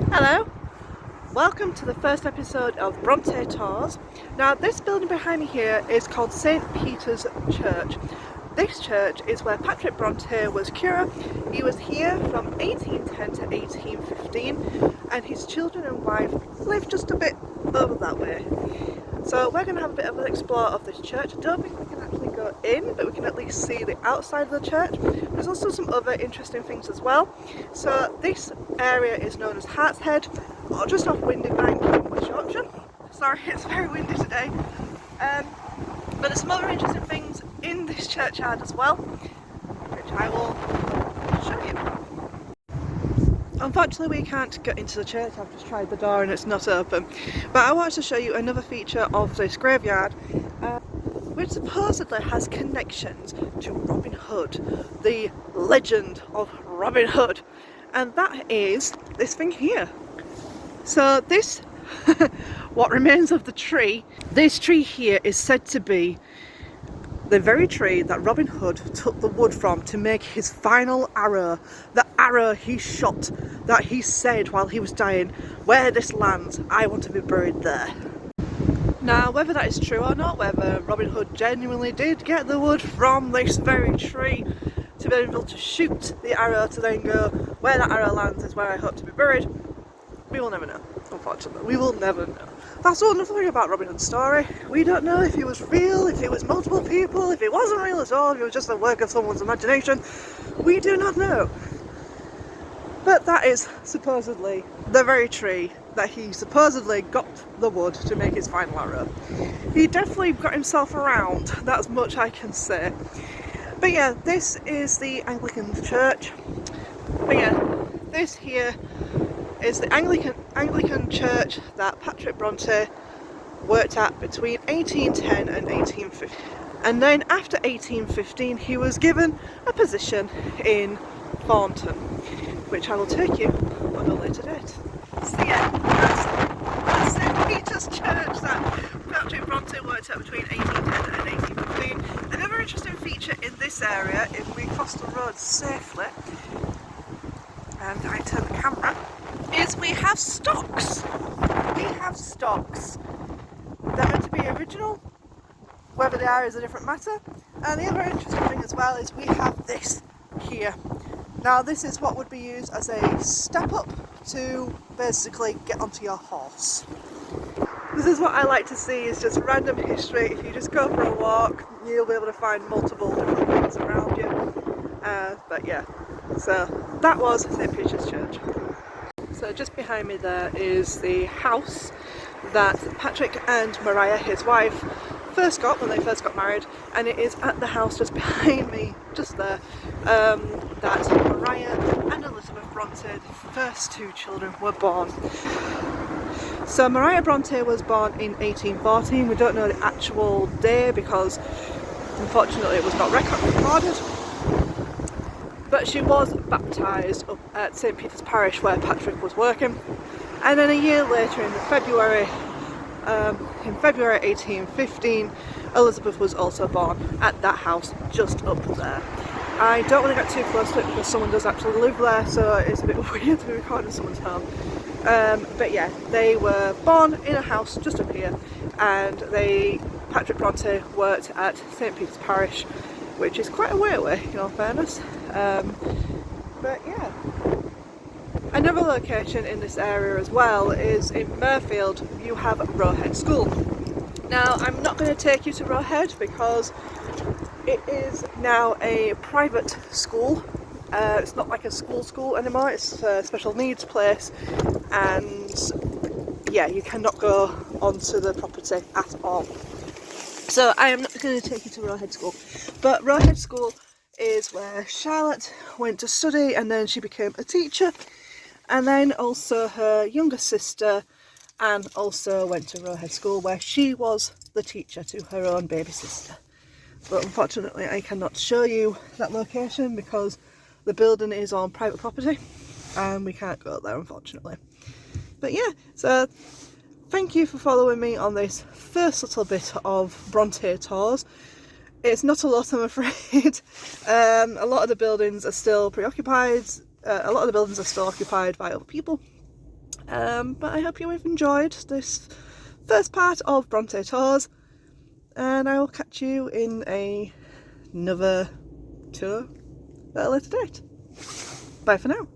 Hello, welcome to the first episode of Brontë Tours. Now this building behind me here is called St Peter's Church. This church is where Patrick Brontë was curate. He was here from 1810 to 1815 and his children and wife lived just a bit over that way. So we're going to have a bit of an explore of this church. I don't think we can actually go in, but we can at least see the outside of the church. There's also some other interesting things as well. So this area is known as Hartshead, or just off Windy Bank in West Yorkshire. Sorry, it's very windy today. But there's some other interesting things in this churchyard as well, which I will show you. Unfortunately we can't get into the church. I've just tried the door and it's not open, but I wanted to show you another feature of this graveyard which supposedly has connections to Robin Hood, the legend of Robin Hood, and that is this thing here. So this what remains of the tree, this tree here is said to be the very tree that Robin Hood took the wood from to make his final arrow, the arrow he shot, that he said while he was dying, where this lands, I want to be buried there. Now whether that is true or not, whether Robin Hood genuinely did get the wood from this very tree to be able to shoot the arrow to then go, where that arrow lands is where I hope to be buried, we will never know, unfortunately. We will never know. That's the wonderful thing about Robin Hood's story. We don't know if he was real, if it was multiple people, if it wasn't real at all, if it was just the work of someone's imagination. We do not know. But that is supposedly the very tree that he supposedly got the wood to make his final arrow. He definitely got himself around, that's much I can say. But yeah, this is the Anglican church. But yeah, this here is the Anglican church that Patrick Brontë worked at between 1810 and 1815. And then after 1815 he was given a position in Brontë, which I will take you on a later date. So yeah, that's St Peter's Church that Patrick Brontë worked at between 1810 and 1815. Another interesting feature in this area, if we cross the road safely, and I turn the camera, is we have stocks. We have stocks. They're meant to be original. Whether they are is a different matter. And the other interesting thing as well is we have this here. Now this is what would be used as a step up to basically get onto your horse. This is what I like to see, is just random history. If you just go for a walk, you'll be able to find multiple different things around you. But yeah, so that was St Peter's Church. So just behind me there is the house that Patrick and Mariah, his wife, first got when they first got married, and it is at the house just behind me, just there, that Mariah and Elizabeth Brontë, the first two children, were born. So Mariah Brontë was born in 1814. We don't know the actual day because unfortunately it was not recorded. But she was baptised up at St Peter's Parish where Patrick was working, and then a year later in February 1815, Elizabeth was also born at that house just up there. I don't want to get too close to it because someone does actually live there, so it's a bit weird to be recording someone's home. But yeah, they were born in a house just up here, and Patrick Brontë worked at St Peter's Parish, which is quite a way away in all fairness. But yeah, another location in this area as well is in Mirfield. You have Roe Head School. Now I'm not going to take you to Roe Head because it is now a private school. It's not like a school anymore, it's a special needs place, and yeah, you cannot go onto the property at all. So I am not going to take you to Roe Head School, but Roe Head School is where Charlotte went to study, and then she became a teacher, and then also her younger sister Anne also went to Roe Head School where she was the teacher to her own baby sister. But unfortunately I cannot show you that location because the building is on private property and we can't go there unfortunately. But yeah, so thank you for following me on this first little bit of Brontë tours. It's not a lot, I'm afraid. A lot of the buildings are still preoccupied. A lot of the buildings are still occupied by other people. But I hope you have enjoyed this first part of Bronte tours, and I will catch you in another tour at a later date. Bye for now.